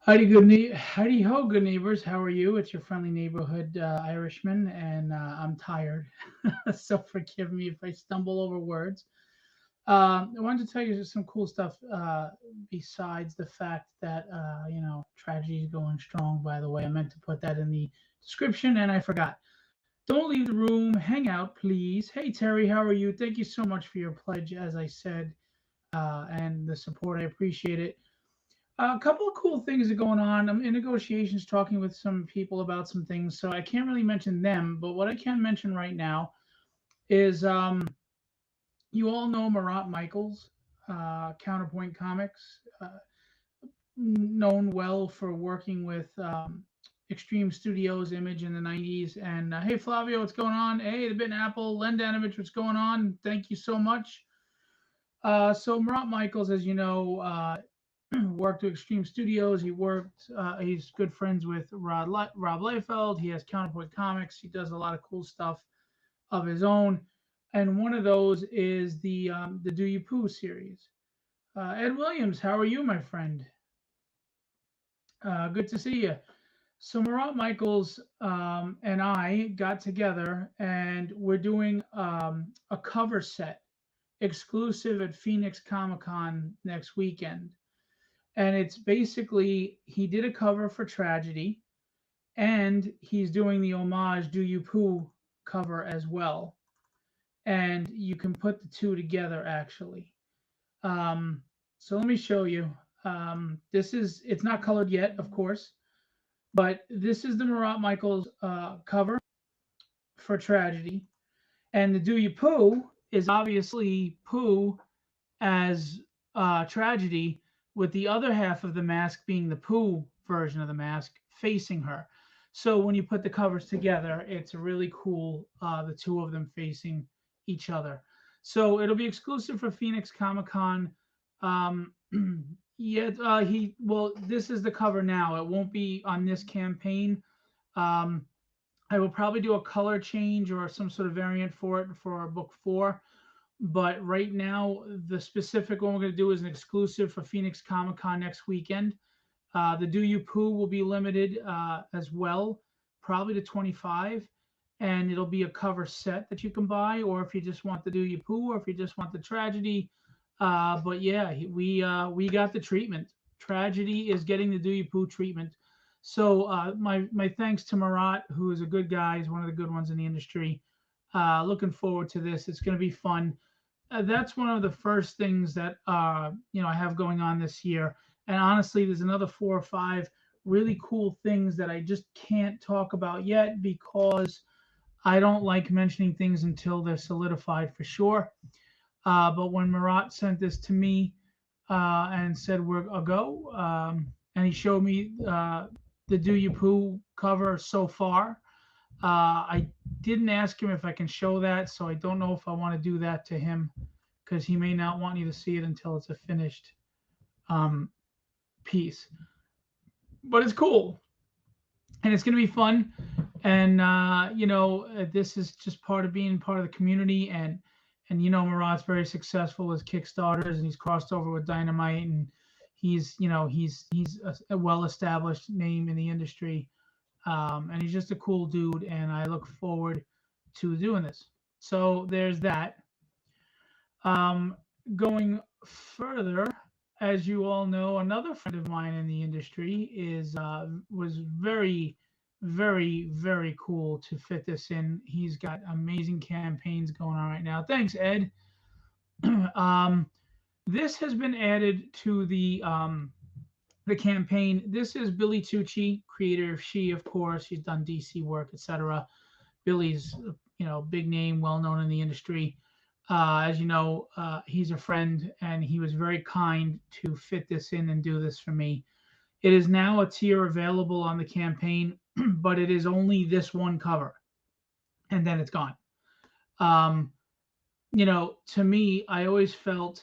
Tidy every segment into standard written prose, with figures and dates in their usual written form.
Howdy ho, good neighbors. How are you? It's your friendly neighborhood Irishman, and I'm tired, so forgive me if I stumble over words. I wanted to tell you some cool stuff. Besides the fact that tragedy is going strong. By the way, I meant to put that in the description, and I forgot. Don't leave the room. Hang out, please. Hey Terry, how are you? Thank you so much for your pledge, as I said, and the support. I appreciate it. A couple of cool things are going on. I'm in negotiations talking with some people about some things, so I can't really mention them. But what I can mention right now is you all know Marat Michaels, Counterpoint Comics, known well for working with Extreme Studios Image in the 90s. And hey, Flavio, what's going on? Hey, the Bit Apple, Lendanovich, what's going on? Thank you so much. So Marat Michaels, as you know, worked with Extreme Studios. He's good friends with Rob Liefeld. He has Counterpoint Comics. He does a lot of cool stuff of his own, and one of those is the Do You Poo series. Ed Williams, how are you, my friend? Good to see you. So Marat Michaels and I got together, and we're doing a cover set exclusive at Phoenix Comic Con next weekend. And it's basically he did a cover for Tragedy, and he's doing the homage Do You Poo cover as well. And you can put the two together actually. So let me show you. This is it's not colored yet, of course, but this is the Marat Michaels cover for Tragedy, and the Do You Poo is obviously Pooh as Tragedy, with the other half of the mask being the Pooh version of the mask facing her. So when you put the covers together, it's really cool. The two of them facing each other. So it'll be exclusive for Phoenix Comic Con. Um, yeah, he well, this is the cover now. It won't be on this campaign. Um, I will probably do a color change or some sort of variant for it for book four. But right now, the specific one we're going to do is an exclusive for Phoenix Comic Con next weekend. The Do You Poo will be limited as well, probably to 25. And it'll be a cover set that you can buy, or if you just want the Do You Poo, or if you just want the Tragedy. But yeah, we got the treatment. Tragedy is getting the Do You Poo treatment. So my thanks to Marat, who is a good guy. He's one of the good ones in the industry. Looking forward to this. It's going to be fun. That's one of the first things that I have going on this year. And honestly, there's another four or five really cool things that I just can't talk about yet because I don't like mentioning things until they're solidified for sure. But when Marat sent this to me and said we're a go, and he showed me the Do You Poo cover so far, I didn't ask him if I can show that, so I don't know if I want to do that to him because he may not want you to see it until it's a finished um, piece. But it's cool and it's going to be fun. And this is just part of being part of the community. And Marat's very successful with Kickstarters, and he's crossed over with Dynamite, and he's a well established name in the industry. And he's just a cool dude, and I look forward to doing this. So there's that. Um, Going further, as you all know, another friend of mine in the industry was very, very, very cool to fit this in. He's got amazing campaigns going on right now. Thanks, Ed. um, this has been added to the campaign. This is Billy Tucci, creator of She, of course. She's done DC work, etc. Billy's, big name, well known in the industry. As you know, he's a friend, and he was very kind to fit this in and do this for me. It is now a tier available on the campaign, but it is only this one cover, and then it's gone. Um, to me, I always felt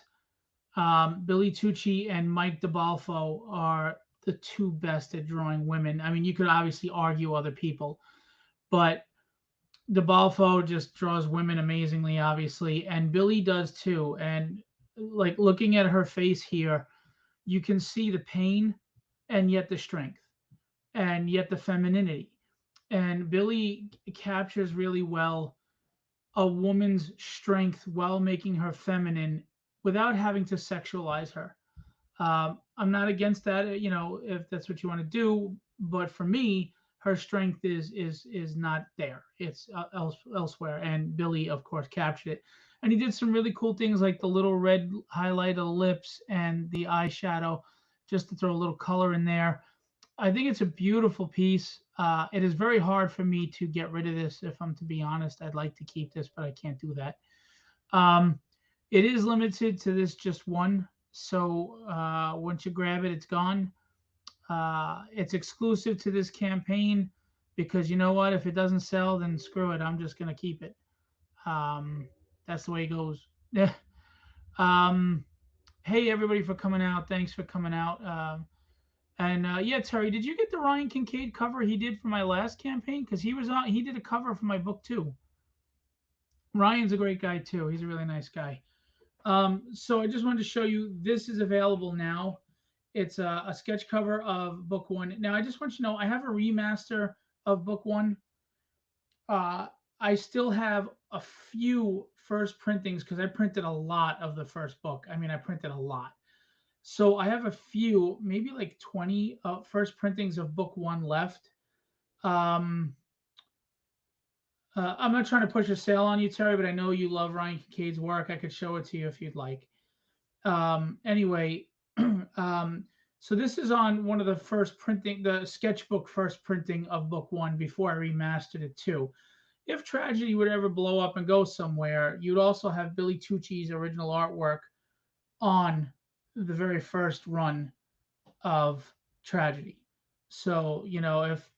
Billy Tucci and Mike DeBalfo are the two best at drawing women. I mean, you could obviously argue other people, but DeBalfo just draws women amazingly, obviously, and Billy does too. And like looking at her face here, you can see the pain and yet the strength, and yet the femininity. And Billy captures really well a woman's strength while making her feminine without having to sexualize her. I'm not against that, if that's what you want to do. But for me, her strength is not there. It's elsewhere. And Billy, of course, captured it. And he did some really cool things like the little red highlight of the lips and the eyeshadow, just to throw a little color in there. I think it's a beautiful piece. It is very hard for me to get rid of this. If I'm to be honest, I'd like to keep this, but I can't do that. Um, it is limited to this just one. So once you grab it, it's gone. It's exclusive to this campaign because you know what? If it doesn't sell, then screw it. I'm just gonna keep it. Um, that's the way it goes. Yeah. Um, hey everybody for coming out. Thanks for coming out. And yeah, Terry, did you get the Ryan Kincaid cover he did for my last campaign? Because he was on. He did a cover for my book too. Ryan's a great guy too. He's a really nice guy. So I just wanted to show you this is available now. It's a sketch cover of book one. Now I just want you to know I have a remaster of book one. Uh, I still have a few first printings because I printed a lot of the first book. I mean, I printed a lot. So I have a few, maybe like 20 first printings of book one left. Um, I'm not trying to push a sale on you, Terry, but I know you love Ryan Kincaid's work. I could show it to you if you'd like. Anyway, so this is on one of the first printing, the sketchbook first printing of book one before I remastered it too. If Tragedy would ever blow up and go somewhere, you'd also have Billy Tucci's original artwork on the very first run of Tragedy. So if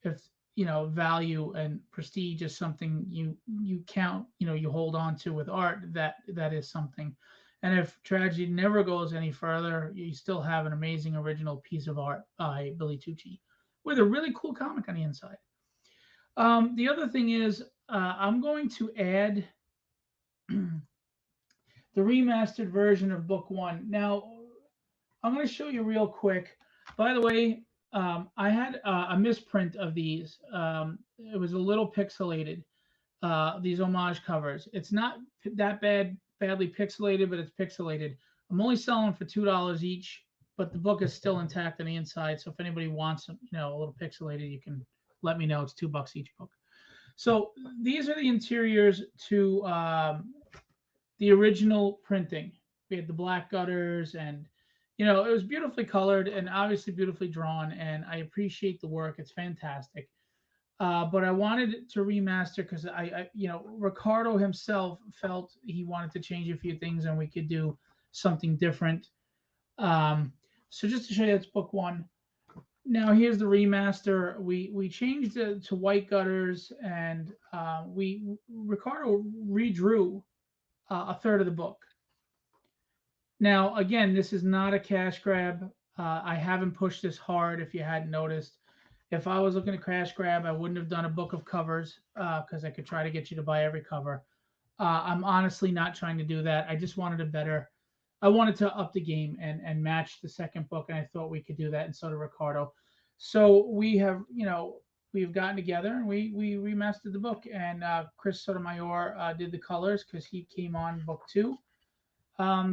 value and prestige is something you count, you hold on to with art, that is something. And if Tragedy never goes any further, you still have an amazing original piece of art by Billy Tucci with a really cool comic on the inside. The other thing is, I'm going to add the remastered version of book one. Now, I'm going to show you real quick. By the way, I had a misprint of these. It was a little pixelated. These homage covers. It's not that badly pixelated, but it's pixelated. I'm only selling for $2 each, but the book is still intact on the inside. So if anybody wants, a little pixelated, you can let me know. It's $2 each book. So these are the interiors to the original printing. We had the black gutters, and it was beautifully colored and obviously beautifully drawn. And I appreciate the work; it's fantastic. But I wanted to remaster because Ricardo himself felt he wanted to change a few things, and we could do something different. Um, so just to show you, that's book one. Now here's the remaster. We changed it to white gutters, and Ricardo redrew a third of the book. Now again, this is not a cash grab. I haven't pushed this hard. If you hadn't noticed, if I was looking to cash grab, I wouldn't have done a book of covers because I could try to get you to buy every cover. I'm honestly not trying to do that. I just wanted a better. I wanted to up the game and match the second book, and I thought we could do that, and so did Ricardo. So we've gotten together and we remastered the book, and Chris Sotomayor did the colors because he came on book two.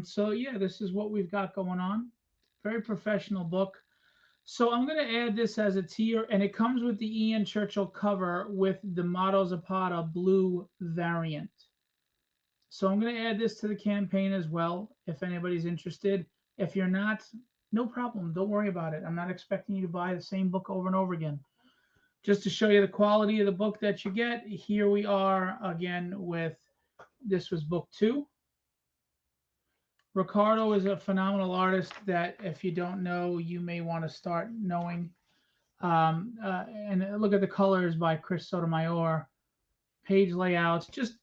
So yeah, this is what we've got going on. Very professional book. So I'm going to add this as a tier, and it comes with the Ian Churchill cover with the Motto Zapata blue variant. So I'm going to add this to the campaign as well, if anybody's interested. If you're not, no problem. Don't worry about it. I'm not expecting you to buy the same book over and over again. Just to show you the quality of the book that you get, here we are again with, this was book two. Ricardo is a phenomenal artist that if you don't know, you may want to start knowing. And look at the colors by Chris Sotomayor. Page layouts. Just,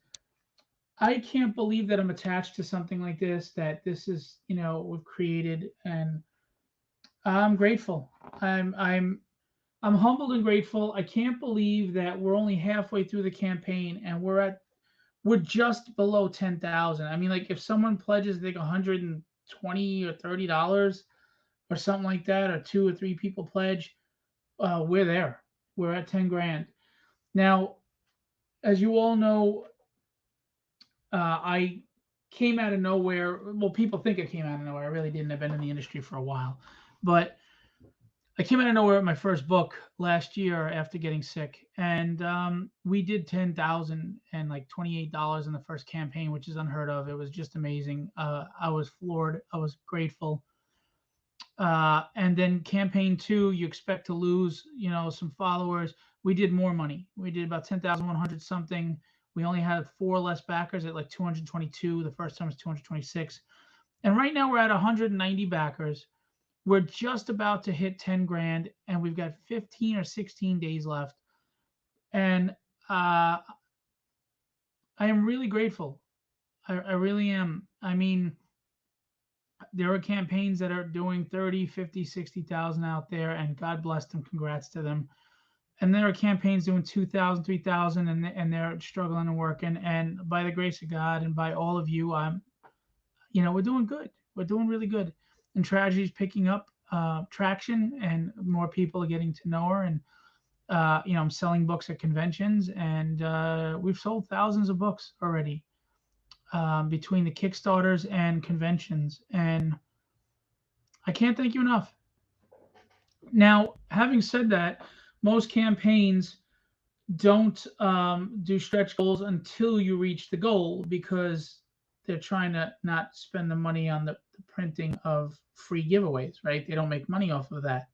I can't believe that I'm attached to something like this, that this is, we've created, and I'm grateful. I'm humbled and grateful. I can't believe that we're only halfway through the campaign and we're just below 10,000. I mean, like if someone pledges like 120 or $30, or something like that, or 2 or 3 people pledge, we're there. We're at 10 grand. Now, as you all know, I came out of nowhere. Well, people think I came out of nowhere. I really didn't. I've been in the industry for a while. But I came out of nowhere with my first book last year after getting sick, and we did 10,000 and like $28 in the first campaign, which is unheard of. It was just amazing. I was floored. I was grateful. And then campaign two, you expect to lose, some followers. We did more money. We did about 10,100 something. We only had four less backers at like 222. The first time was 226. And right now we're at 190 backers. We're just about to hit 10 grand, and we've got 15 or 16 days left. And I am really grateful. I really am. I mean, there are campaigns that are doing 30, 50, 60,000 out there, and God bless them. Congrats to them. And there are campaigns doing 2,000, 3,000, and they're struggling and working. And by the grace of God and by all of you, we're doing good. We're doing really good. And Tragedy's picking up traction, and more people are getting to know her. And I'm selling books at conventions, and we've sold thousands of books already, between the Kickstarters and conventions. And I can't thank you enough. Now, having said that, most campaigns don't do stretch goals until you reach the goal, because they're trying to not spend the money on the printing of free giveaways, right? They don't make money off of that.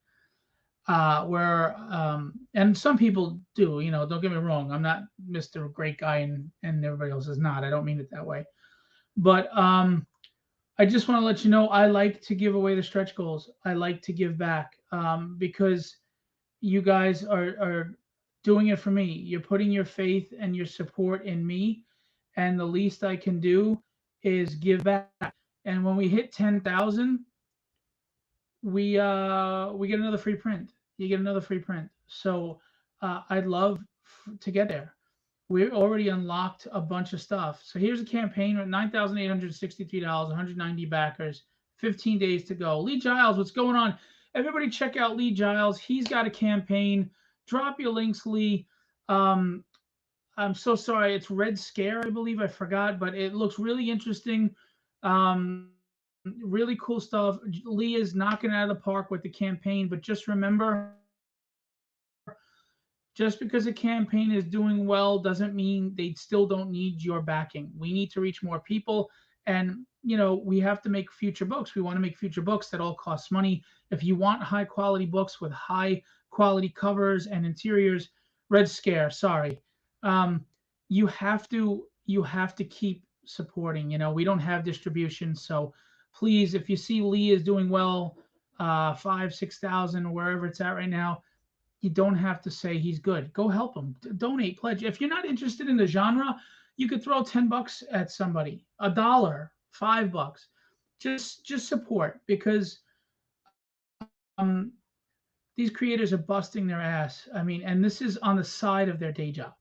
And some people do, don't get me wrong. I'm not Mr. Great Guy, and everybody else is not. I don't mean it that way. But I just want to let you know, I like to give away the stretch goals. I like to give back, because you guys are doing it for me. You're putting your faith and your support in me, and the least I can do is give back. And when we hit 10,000, we get another free print. You get another free print. So I'd love to get there. We already unlocked a bunch of stuff. So here's a campaign with $9,863, 190 backers, 15 days to go. Lee Giles, what's going on? Everybody check out Lee Giles. He's got a campaign. Drop your links, Lee. Um, I'm so sorry. It's Red Scare, I believe. I forgot, but it looks really interesting. Really cool stuff. Lee is knocking it out of the park with the campaign, but just remember, just because a campaign is doing well doesn't mean they still don't need your backing. We need to reach more people, and we have to make future books. We want to make future books that all cost money. If you want high quality books with high quality covers and interiors, Red Scare, sorry. Um, you have to keep supporting. We don't have distribution, so please, if you see Lee is doing well, 5, 6,000, wherever it's at right now, you don't have to say he's good. Go help him. Donate, pledge. If you're not interested in the genre, you could throw $10 at somebody, a dollar, $5. Just support, because these creators are busting their ass. I mean, and this is on the side of their day job,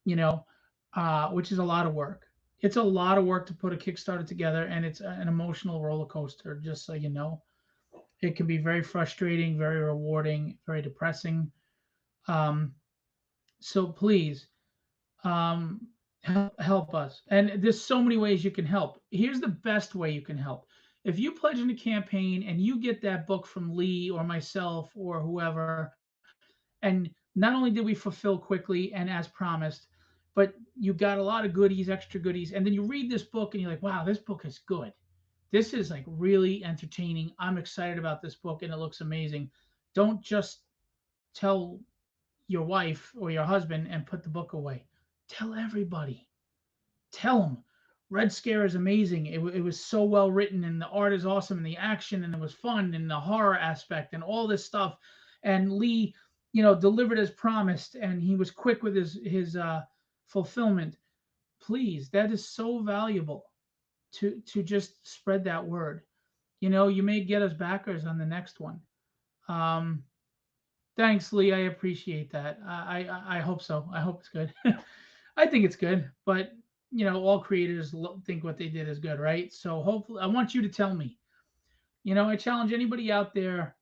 you know, which is a lot of work. It's a lot of work to put a Kickstarter together, and it's an emotional roller coaster. Just so you know, it can be very frustrating, very rewarding, very depressing. Um, so please, help us. And there's so many ways you can help. Here's the best way you can help. If you pledge in a campaign and you get that book from Lee or myself or whoever, and not only did we fulfill quickly and as promised, but you got a lot of goodies, extra goodies, and then you read this book and you're like, wow, this book is good. This is like really entertaining. I'm excited about this book and it looks amazing. Don't just tell your wife or your husband and put the book away. Tell everybody. Tell them. Red Scare is amazing. It was so well written, and the art is awesome, and the action, and it was fun, and the horror aspect, and all this stuff. And Lee, delivered as promised, and he was quick with his fulfillment. Please, that is so valuable to just spread that word. You may get us backers on the next one. Um, Thanks, Lee. I appreciate that. I hope so. I hope it's good. I think it's good, but all creators think what they did is good, right? So hopefully, I want you to tell me. I challenge anybody out there,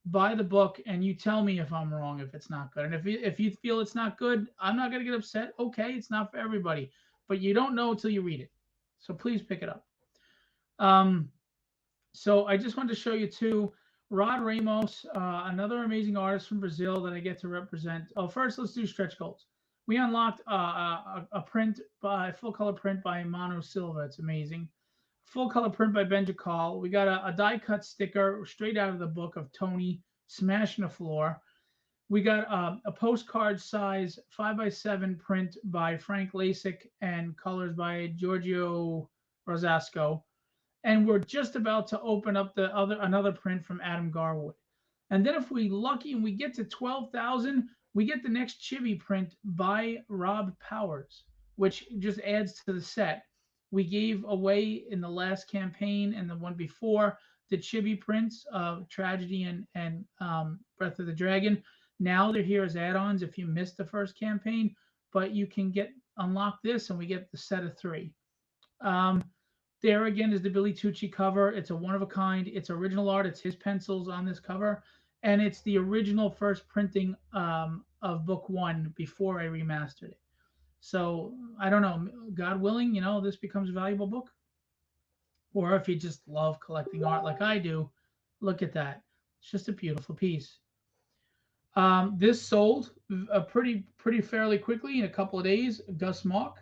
buy the book and you tell me if I'm wrong, if it's not good. And if you feel it's not good, I'm not going to get upset. Okay, it's not for everybody, but you don't know until you read it. So please pick it up. Um, so I just wanted to show you too, Rod Ramos, another amazing artist from Brazil that I get to represent. Oh, first let's do stretch goals. We unlocked a print by full color print by Mano Silva. It's amazing. Full color print by Benjacall. We got a die cut sticker straight out of the book of Tony smashing the floor. We got a postcard size 5x7 print by Frank Lasik and colors by Giorgio Rosasco, and we're just about to open up the other another print from Adam Garwood. And then if we lucky and we get to 12,000, we get the next chibi print by Rob Powers, which just adds to the set. We gave away in the last campaign and the one before the chibi prints of Tragedy and Breath of the Dragon. Now they're here as add-ons if you missed the first campaign, but you can get unlock this and we get the set of three. Um, there again is the Billy Tucci cover. It's a one of a kind. It's original art. It's his pencils on this cover, and it's the original first printing of book one before I remastered it. So I don't know. God willing, this becomes a valuable book. Or if you just love collecting art like I do, look at that. It's just a beautiful piece. This sold pretty fairly quickly in a couple of days. Gus Mock.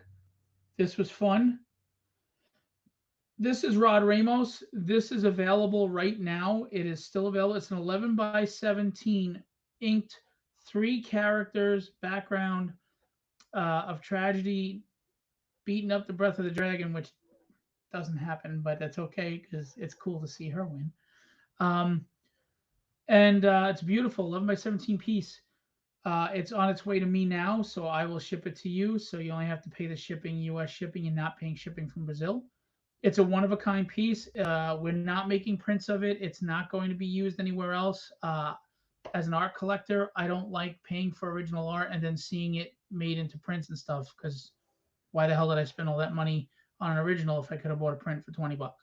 This was fun. This is Rod Ramos. This is available right now. It is still available. It's an 11 by 17 inked 3 characters background of Tragedy beating up the Breath of the Dragon, which doesn't happen, but that's okay because it's cool to see her win. Um, and it's beautiful, 11 by 17 piece. It's on its way to me now, so I will ship it to you. So you only have to pay the shipping, U.S. shipping, and not paying shipping from Brazil. It's a one of a kind piece. We're not making prints of it. It's not going to be used anywhere else. As an art collector, I don't like paying for original art and then seeing it made into prints and stuff because why the hell did I spend all that money on an original if I could have bought a print for 20 bucks?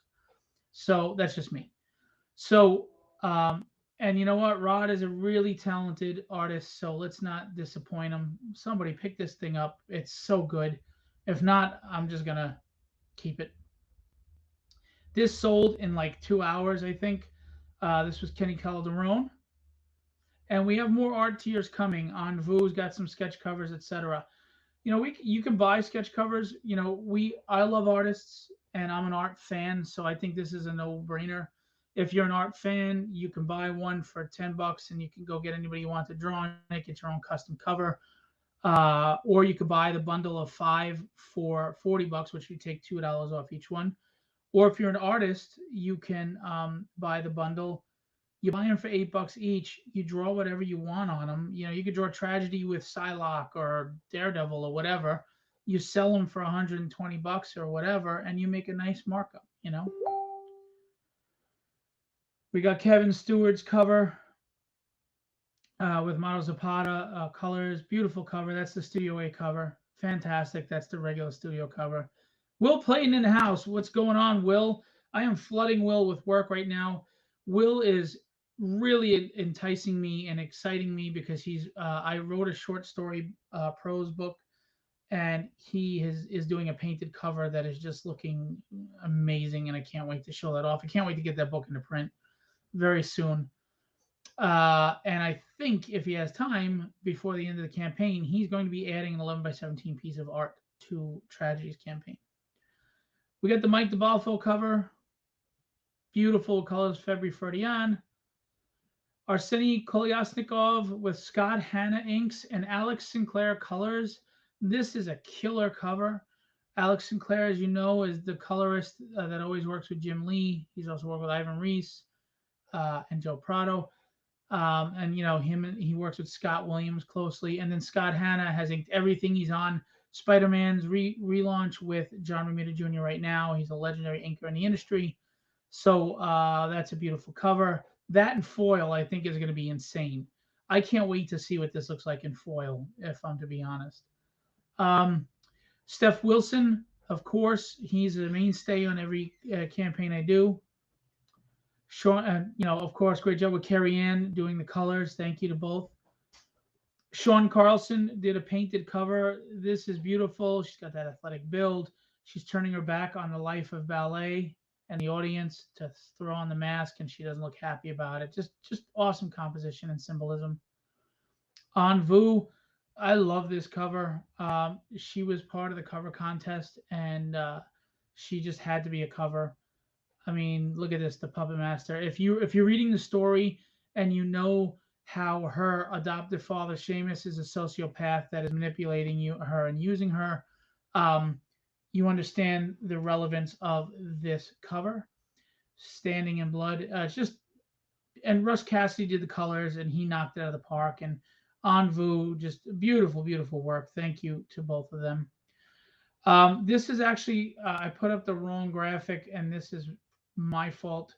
So that's just me. So, and you know what? Rod is a really talented artist, so let's not disappoint him. Somebody pick this thing up. It's so good. If not, I'm just going to keep it. This sold in like 2 hours, I think. This was Kenny Calderon. And we have more art tiers coming. On Vu's got some sketch covers, etc. You can buy sketch covers. I love artists and I'm an art fan, so I think this is a no-brainer. If you're an art fan, you can buy one for $10 and you can go get anybody you want to draw on it, get your own custom cover. Or you could buy the bundle of 5 for $40, which you take $2 off each one. Or if you're an artist, you can buy the bundle. You buy them for $8 each. You draw whatever you want on them. You could draw Tragedy with Psylocke or Daredevil or whatever. You sell them for $120 or whatever, and you make a nice markup. We got Kevin Stewart's cover with Model Zapata colors. Beautiful cover. That's the Studio A cover. Fantastic. That's the regular studio cover. Will Clayton in the house. What's going on, Will? I am flooding Will with work right now. Will is really enticing me and exciting me because I wrote a short story prose book, and he is doing a painted cover that is just looking amazing, and I can't wait to show that off. I can't wait to get that book into print very soon. And I think if he has time before the end of the campaign, he's going to be adding an 11 by 17 piece of art to Tragedy's campaign. We got the Mike DeBalfo cover. Beautiful colors, February Ferdian. Arseny Kolyasnikov with Scott Hanna inks and Alex Sinclair colors. This is a killer cover. Alex Sinclair, as you know, is the colorist that always works with Jim Lee. He's also worked with Ivan Reis and Joe Prado. And he works with Scott Williams closely. And then Scott Hanna has inked everything. He's on Spider-Man's relaunch with John Romita Jr. right now. He's a legendary inker in the industry. So that's a beautiful cover. That and foil, I think, is going to be insane. I can't wait to see what this looks like in foil, if I'm to be honest. Steph Wilson, of course, he's a mainstay on every campaign I do. Sean, of course, great job with Carrie Ann doing the colors. Thank you to both. Sean Carlson did a painted cover. This is beautiful. She's got that athletic build. She's turning her back on the life of ballet and the audience to throw on the mask, and she doesn't look happy about it. Just awesome composition and symbolism. On Vu, I love this cover. She was part of the cover contest, and she just had to be a cover. I mean, look at this, the Puppet Master. If you're reading the story and you know how her adoptive father Seamus is a sociopath that is manipulating her and using her, um, you understand the relevance of this cover. Standing in Blood. It's just and Russ Cassidy did the colors and he knocked it out of the park. And Anvu, just beautiful, beautiful work. Thank you to both of them. This is actually I put up the wrong graphic, and this is my fault.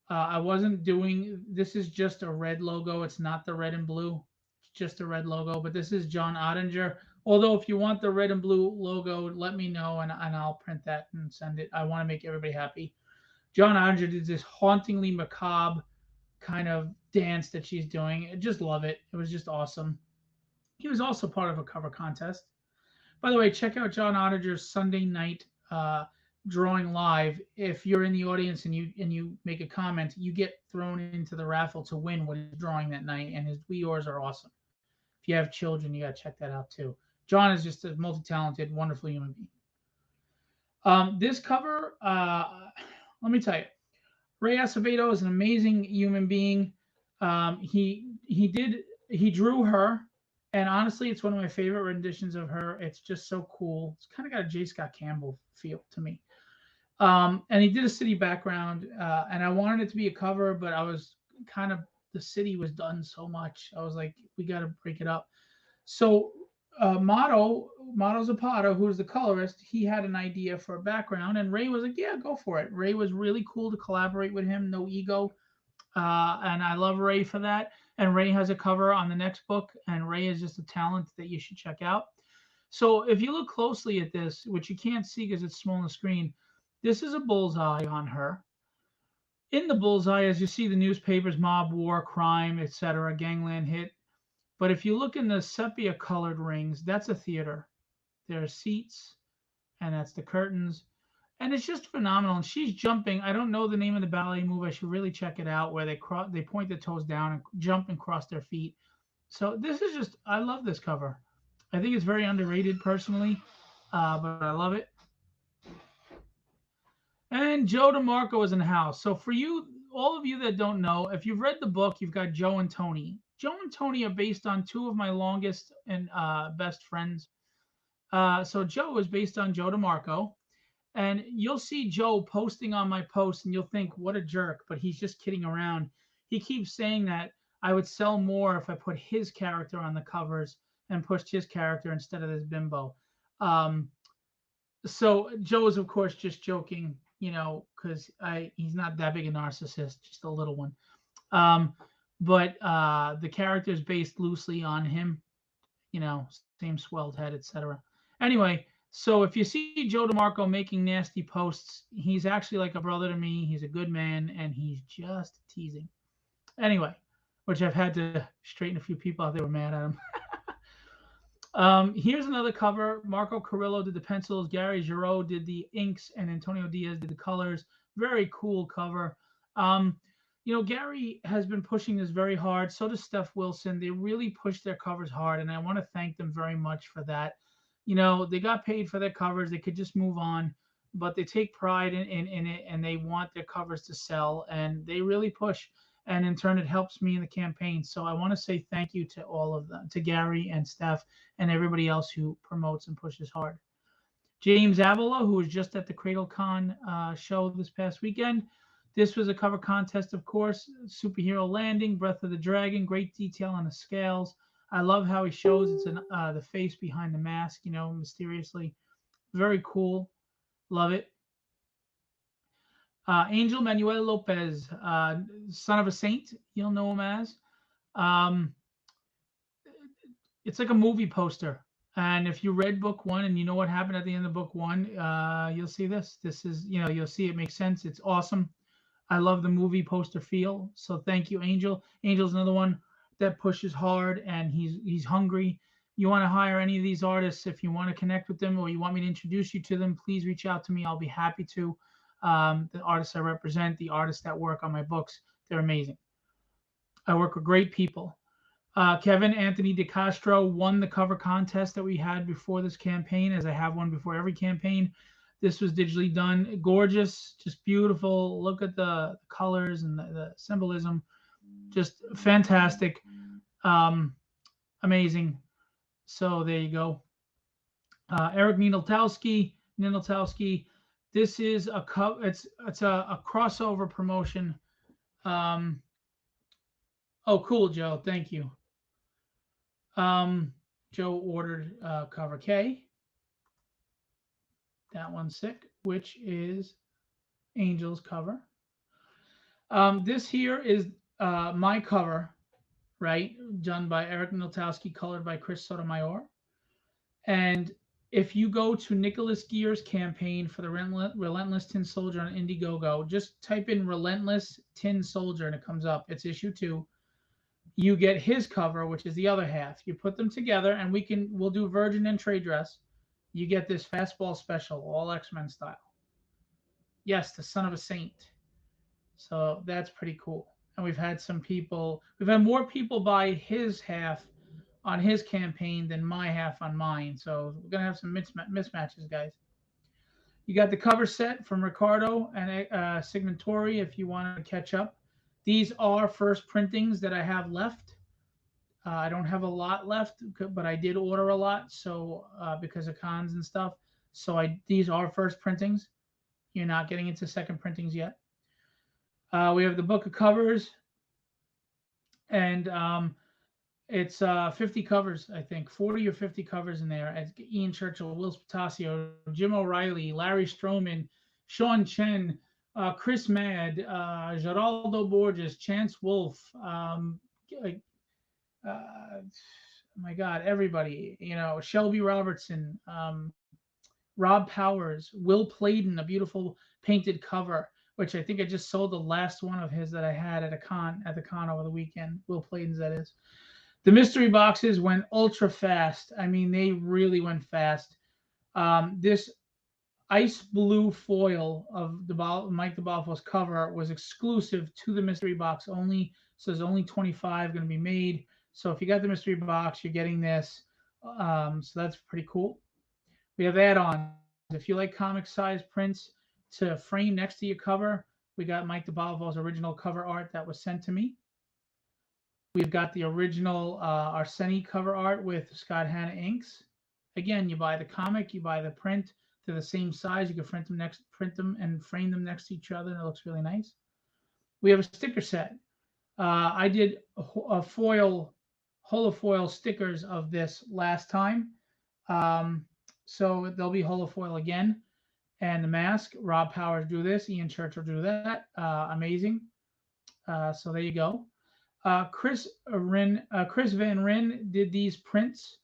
I wasn't doing. This is just a red logo. It's not the red and blue. It's just a red logo. But this is John Ottinger. Although if you want the red and blue logo, let me know and I'll print that and send it. I want to make everybody happy. John Ottinger did this hauntingly macabre kind of dance that she's doing. I just love it. It was just awesome. He was also part of a cover contest. By the way, check out John Ottinger's Sunday night drawing live. If you're in the audience and you make a comment, you get thrown into the raffle to win what he's drawing that night, and his yours are awesome. If you have children, you got to check that out too. John is just a multi-talented, wonderful human being. This cover, let me tell you, Ray Acevedo is an amazing human being. He drew her, and honestly, it's one of my favorite renditions of her. It's just so cool. It's kind of got a J. Scott Campbell feel to me. And he did a city background, and I wanted it to be a cover, but I was kind of the city was done so much. I was like, we got to break it up. So Mato Zapata, who's the colorist, he had an idea for a background, and Ray was like, "Yeah, go for it." Ray was really cool to collaborate with him, no ego, and I love Ray for that. And Ray has a cover on the next book, and Ray is just a talent that you should check out. So if you look closely at this, which you can't see because it's small on the screen, this is a bullseye on her. In the bullseye, as you see, the newspapers, mob, war, crime, etc., gangland hit. But if you look in the sepia colored rings, that's a theater. There are seats, and that's the curtains. And it's just phenomenal. And she's jumping. I don't know the name of the ballet move. I should really check it out where they point their toes down and jump and cross their feet. So this is just, I love this cover. I think it's very underrated personally, but I love it. And Joe DeMarco is in the house. So for you, all of you that don't know, if you've read the book, you've got Joe and Tony. Joe and Tony are based on two of my longest and best friends. So Joe is based on Joe DeMarco. And you'll see Joe posting on my posts, and you'll think, what a jerk, but he's just kidding around. He keeps saying that I would sell more if I put his character on the covers and pushed his character instead of this bimbo. Um, so Joe is, of course, just joking, because he's not that big a narcissist, just a little one. Um, but the character is based loosely on him, same swelled head, etc. Anyway, so if you see Joe DeMarco making nasty posts, he's actually like a brother to me. He's a good man, and he's just teasing. Anyway, which I've had to straighten a few people out. They were mad at him. Here's another cover. Marco Carrillo did the pencils, Gary Giraud did the inks, and Antonio Diaz did the colors. Very cool cover. Gary has been pushing this very hard. So does Steph Wilson. They really push their covers hard, and I want to thank them very much for that. They got paid for their covers. They could just move on, but they take pride in it, and they want their covers to sell, and they really push. And in turn, it helps me in the campaign. So I want to say thank you to all of them, to Gary and Steph and everybody else who promotes and pushes hard. James Avila, who was just at the CradleCon show this past weekend. This was a cover contest, of course. Superhero Landing, Breath of the Dragon, great detail on the scales. I love how he shows it's the face behind the mask, mysteriously. Very cool. Love it. Angel Manuel Lopez, son of a saint, you'll know him as. It's like a movie poster. And if you read book one and you know what happened at the end of book one, you'll see this. This is, you'll see it makes sense. It's awesome. I love the movie poster feel. So thank you, Angel. Angel's another one that pushes hard and he's hungry. You want to hire any of these artists, if you want to connect with them or you want me to introduce you to them, please reach out to me. I'll be happy to. The artists I represent, the artists that work on my books, they're amazing. I work with great people. Kevin Anthony DeCastro won the cover contest that we had before this campaign, as I have one before every campaign. This was digitally done, gorgeous, just beautiful. Look at the colors and the symbolism, just fantastic, um, amazing. So there you go. Eric Ninaltowski. This is it's a crossover promotion. Um, oh, cool, Joe. Thank you. Um, Joe ordered cover K. That one's sick, which is Angel's cover. This here is my cover, right? Done by Eric Niltowski, colored by Chris Sotomayor. And if you go to Nicholas Gear's campaign for the Relentless Tin Soldier on Indiegogo, just type in Relentless Tin Soldier and it comes up. It's issue 2. You get his cover, which is the other half. You put them together, and we'll do Virgin and Trade Dress. You get this fastball special, all X-Men style. Yes, the son of a saint. So that's pretty cool. And we've had more people buy his half on his campaign than my half on mine. So we're gonna have some mismatches, guys. You got the cover set from Ricardo and Signatori if you want to catch up. These are first printings that I have left. I don't have a lot left, but I did order a lot, so because of cons and stuff. So these are first printings. You're not getting into second printings yet. We have the book of covers, and it's 50 covers, I think, 40 or 50 covers in there. It's Ian Churchill, Will Spatasio, Jim O'Reilly, Larry Stroman, Sean Chen, Chris Mad, Geraldo Borges, Chance Wolf, my God, everybody, Shelby Robertson, Rob Powers, Will Pladen, a beautiful painted cover, which I think I just sold the last one of his that I had at the con over the weekend. Will Pladen's, that is. The mystery boxes went ultra fast. I mean, they really went fast. This ice blue foil of Mike DeBalfo's cover was exclusive to the mystery box only. So there's only 25 going to be made. So if you got the mystery box, you're getting this. So that's pretty cool. We have add-ons. If you like comic size prints to frame next to your cover, we got Mike DeBalfo's original cover art that was sent to me. We've got the original Arseni cover art with Scott Hanna inks. Again, you buy the comic, you buy the print. They're the same size. You can print them and frame them next to each other, and it looks really nice. We have a sticker set. I did a holofoil stickers of this last time. So there'll be holofoil again. And the mask, Rob Powers drew this, Ian Churchill drew that. Amazing. So there you go. Chris Van Ryn did these prints.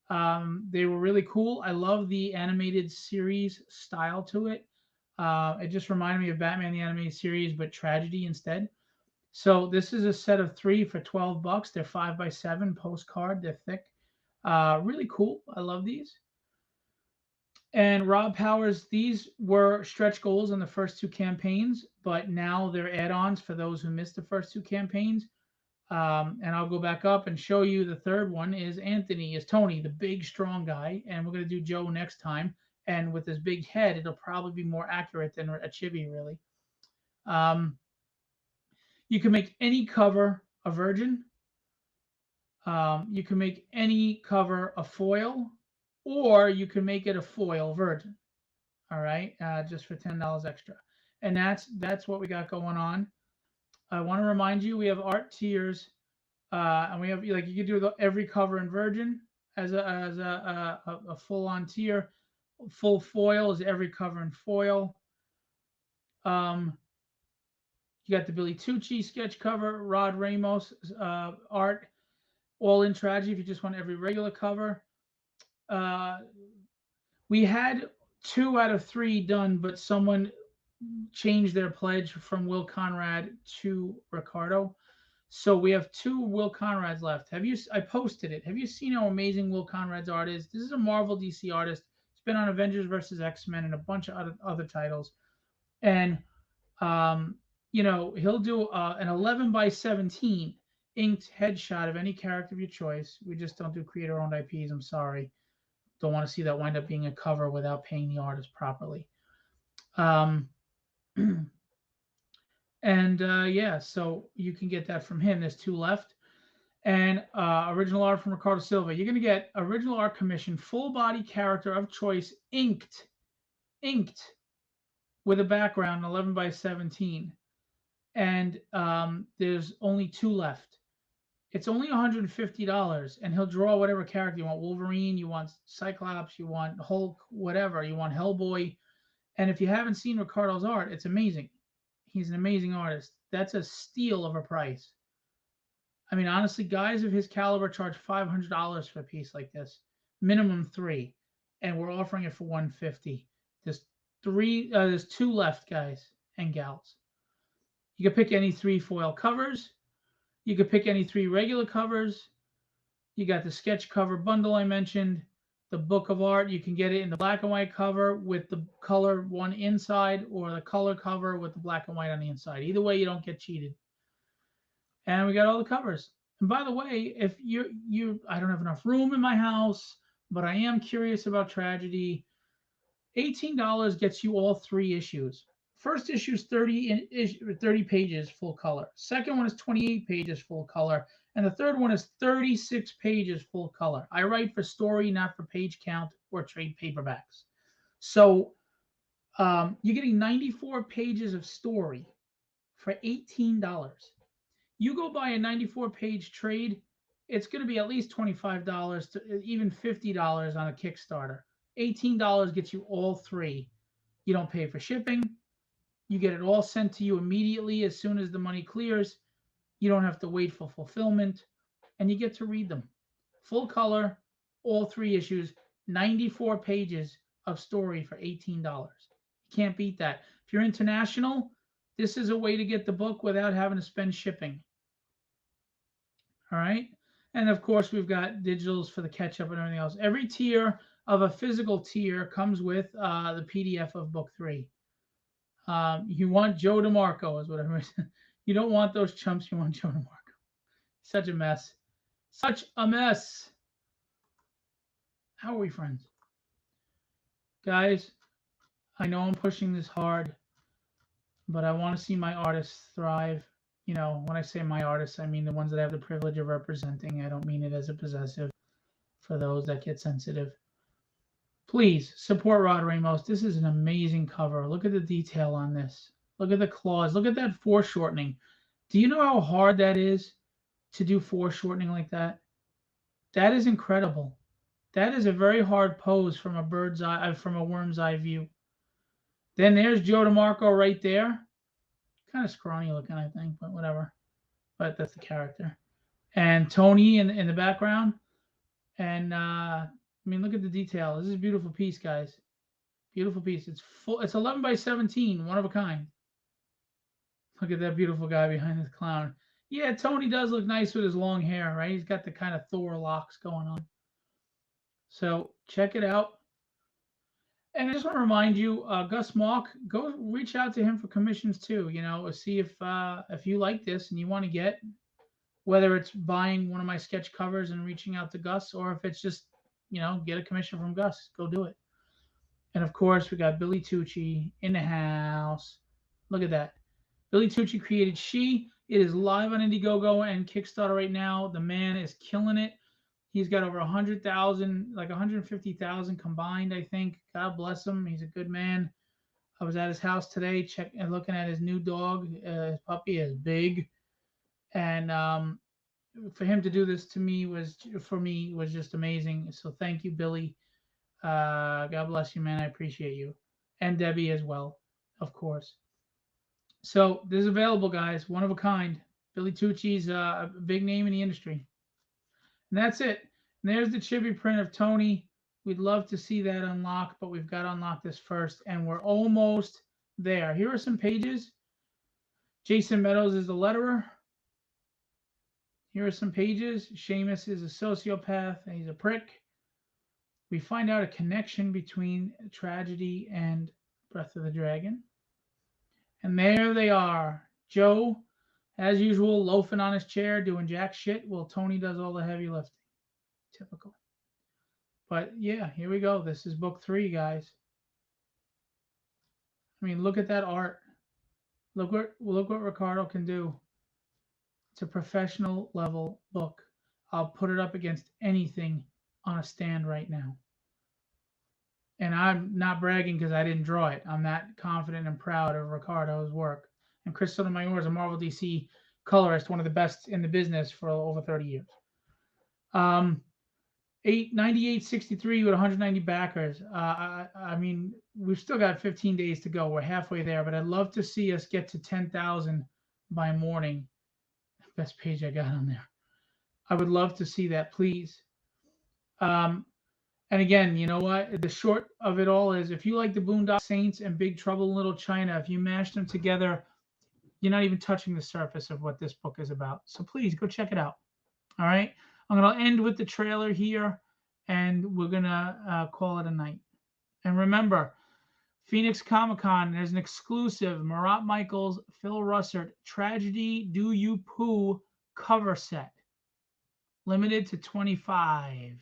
They were really cool. I love the animated series style to it. It just reminded me of Batman the Animated Series, but tragedy instead. So this is a set of 3 for $12. They're 5x7 postcard. They're thick. Really cool. I love these. And Rob Powers, these were stretch goals in the first 2 campaigns, but now they're add-ons for those who missed the first 2 campaigns. And I'll go back up and show you the third one is Tony, the big, strong guy. And we're going to do Joe next time. And with his big head, it'll probably be more accurate than a chibi, really. You can make any cover a virgin. You can make any cover a foil, or you can make it a foil virgin. All right, just for $10 extra. And that's what we got going on. I want to remind you, we have art tiers, and we have you can do every cover in Virgin as a full-on tier. Full foil is every cover in foil. You got the Billy Tucci sketch cover, Rod Ramos art, all in tragedy. If you just want every regular cover, we had 2 out of 3 done, but someone changed their pledge from Will Conrad to Ricardo. So we have two Will Conrads left. Have you? I posted it. Have you seen how amazing Will Conrad's art is? This is a Marvel DC artist. He's been on Avengers versus X-Men and a bunch of other titles. And he'll do an 11 by 17 inked headshot of any character of your choice. We just don't do creator-owned IPs. I'm sorry. Don't want to see that wind up being a cover without paying the artist properly. Um, and yeah, so you can get that from him. There's two left. And original art from Ricardo Silva. You're going to get original art commission, full body character of choice, inked with a background 11 by 17. And there's only two left. It's only $150, and he'll draw whatever character you want. Wolverine, you want Cyclops, you want Hulk, whatever. You want Hellboy. And if you haven't seen Ricardo's art, it's amazing. He's an amazing artist. That's a steal of a price. I mean, honestly, guys of his caliber charge $500 for a piece like this, minimum three, and we're offering it for $150. There's two left, guys and gals. You can pick any three foil covers. You could pick any three regular covers. You got the sketch cover bundle I mentioned, the book of art. You can get it in the black and white cover with the color one inside, or the color cover with the black and white on the inside. Either way, you don't get cheated. And we got all the covers. And by the way, if I don't have enough room in my house, but I am curious about Tragedy. $18 gets you all three issues. First issue is 30 pages full color. Second one is 28 pages full color. And the third one is 36 pages full color. I write for story, not for page count or trade paperbacks. So you're getting 94 pages of story for $18. You go buy a 94-page trade, it's going to be at least $25 to even $50 on a Kickstarter. $18 gets you all three. You don't pay for shipping. You get it all sent to you immediately as soon as the money clears. You don't have to wait for fulfillment, and you get to read them. Full color, all three issues, 94 pages of story for $18. You can't beat that. If you're international, this is a way to get the book without having to spend shipping. All right. And of course, we've got digitals for the catch up and everything else. Every tier of a physical tier comes with the PDF of book 3. You want Joe DeMarco, is what I said. You don't want those chumps. You want Joe DeMarco. Such a mess. Such a mess. How are we, friends? Guys, I know I'm pushing this hard, but I want to see my artists thrive. You know, when I say my artists, I mean the ones that I have the privilege of representing. I don't mean it as a possessive for those that get sensitive. Please support Rod Ramos. This is an amazing cover. Look at the detail on this. Look at the claws. Look at that foreshortening. Do you know how hard that is to do foreshortening like that? That is incredible. That is a very hard pose from a bird's eye, from a worm's eye view. Then there's Joe DeMarco right there. Kind of scrawny looking, I think, but whatever. But that's the character. And Tony in the background. And I mean, look at the detail. This is a beautiful piece, guys. Beautiful piece. It's full. It's 11 by 17, one of a kind. Look at that beautiful guy behind this clown. Yeah, Tony does look nice with his long hair, right? He's got the kind of Thor locks going on. So check it out. And I just want to remind you, Gus Malk, go reach out to him for commissions too. You know, see if you like this and you want to get, whether it's buying one of my sketch covers and reaching out to Gus, or if it's just, you know, get a commission from Gus, go do it. And of course, we got Billy Tucci in the house. Look at that. Billy Tucci created She. It is live on Indiegogo and Kickstarter right now. The man is killing it. He's got over 100,000, like 150,000 combined, I think. God bless him. He's a good man. I was at his house today, looking at his new dog. His puppy is big, and for him to do this to me was just amazing. So thank you, Billy. God bless you, man. I appreciate you, and Debbie as well, of course. So this is available, guys. One of a kind. Billy Tucci's a big name in the industry. And that's it. And there's the chibi print of Tony. We'd love to see that unlock, but we've got to unlock this first. And we're almost there. Here are some pages. Jason Meadows is the letterer. Here are some pages. Seamus is a sociopath and he's a prick. We find out a connection between tragedy and Breath of the Dragon. And there they are. Joe, as usual, loafing on his chair, doing jack shit, while Tony does all the heavy lifting. Typical. But yeah, here we go. This is book 3, guys. I mean, look at that art. Look what Ricardo can do. It's a professional level book. I'll put it up against anything on a stand right now. And I'm not bragging because I didn't draw it. I'm that confident and proud of Ricardo's work. And Chris Sotomayor is a Marvel DC colorist, one of the best in the business for over 30 years. 98.63 with 190 backers. I mean, we've still got 15 days to go. We're halfway there, but I'd love to see us get to 10,000 by morning. Best page I got on there. I would love to see that, please. And again, you know what? The short of it all is if you like the Boondock Saints and Big Trouble in Little China, if you mash them together, you're not even touching the surface of what this book is about. So please go check it out. All right. I'm going to end with the trailer here, and we're going to call it a night. And remember, Phoenix Comic-Con, there's an exclusive Marat Michaels, Phil Russert, Tragedy Do You Poo cover set. Limited to 25.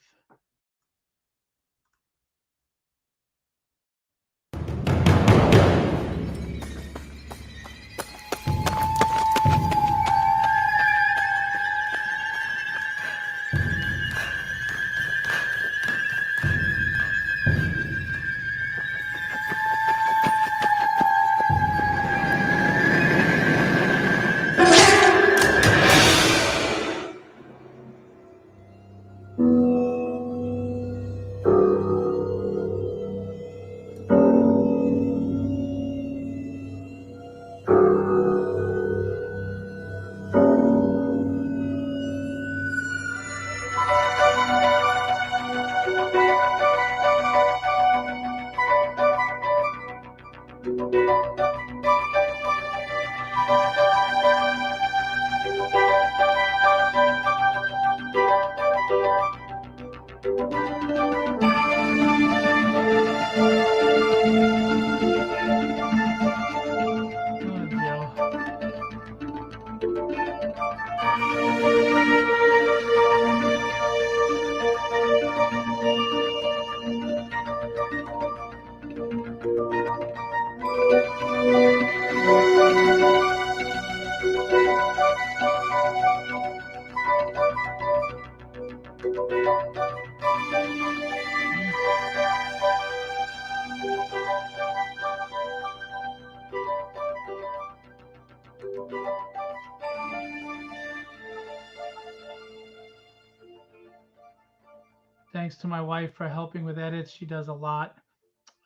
Thanks to my wife for helping with edits. She does a lot.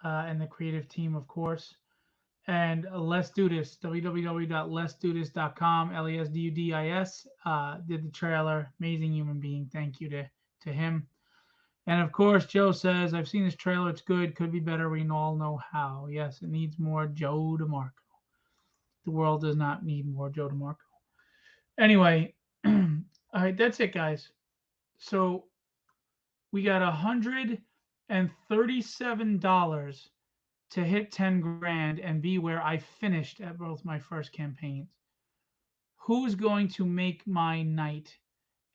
And the creative team, of course. And Let's Do This, www.letsdodis.com, LESDUDIS, did the trailer. Amazing human being. Thank you to him. And of course, Joe says, I've seen this trailer. It's good. Could be better. We all know how. Yes, it needs more Joe DeMarco. The world does not need more Joe DeMarco. Anyway, all right, that's it, guys. So we got $137 to hit 10 grand and be where I finished at both my first campaigns. Who's going to make my night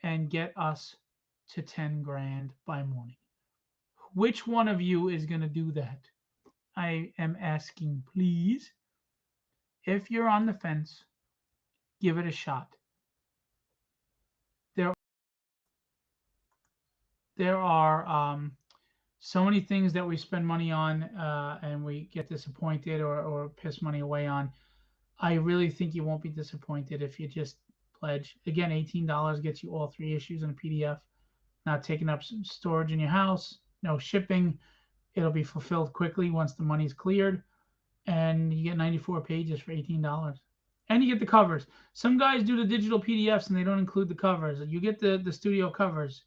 and get us to 10 grand by morning? Which one of you is going to do that? I am asking, please. If you're on the fence, give it a shot. There are so many things that we spend money on and we get disappointed or piss money away on. I really think you won't be disappointed if you just pledge. Again, $18 gets you all 3 issues in a PDF, not taking up some storage in your house, no shipping. It'll be fulfilled quickly once the money's cleared, and you get 94 pages for $18. And you get the covers. Some guys do the digital PDFs and they don't include the covers. You get the studio covers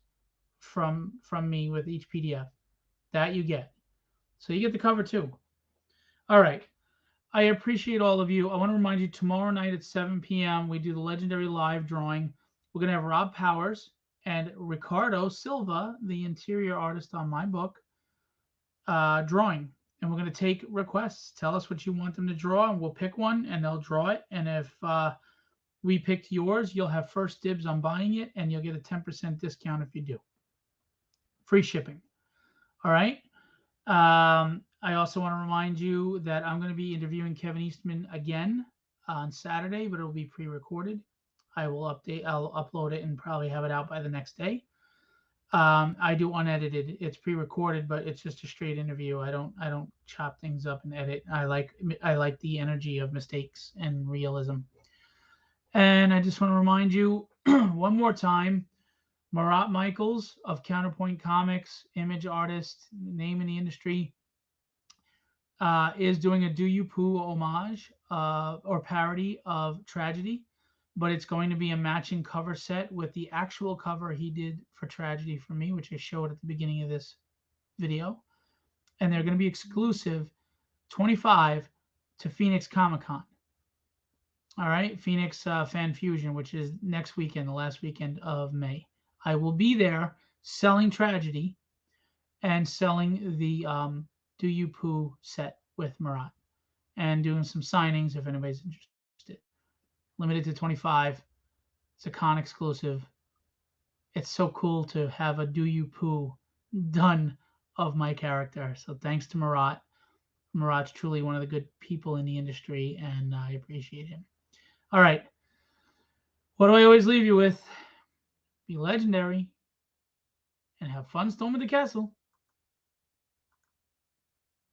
from me with each PDF that you get. So you get the cover too. All right. I appreciate all of you. I want to remind you tomorrow night at 7 p.m. we do the legendary live drawing. We're going to have Rob Powers and Ricardo Silva, the interior artist on my book, drawing. And we're going to take requests. Tell us what you want them to draw, and we'll pick one, and they'll draw it. And if we picked yours, you'll have first dibs on buying it, and you'll get a 10% discount if you do. Free shipping. All right. I also want to remind you that I'm going to be interviewing Kevin Eastman again on Saturday, but it'll be pre-recorded. I'll upload it and probably have it out by the next day. I do unedited. It's pre-recorded, but it's just a straight interview. I don't chop things up and edit. I like the energy of mistakes and realism. And I just want to remind you one more time, Marat Michaels of Counterpoint Comics, image artist, name in the industry, is doing a Do You Poo homage or parody of Tragedy, but it's going to be a matching cover set with the actual cover he did for Tragedy for me, which I showed at the beginning of this video. And they're going to be exclusive 25 to Phoenix Comic-Con. All right, Phoenix Fan Fusion, which is next weekend, the last weekend of May. I will be there selling Tragedy and selling the Do You Poo set with Marat and doing some signings if anybody's interested. Limited to 25. It's a con exclusive. It's so cool to have a Do You Poo done of my character. So thanks to Marat. Marat's truly one of the good people in the industry, and I appreciate him. All right. What do I always leave you with? Be legendary and have fun storming the castle.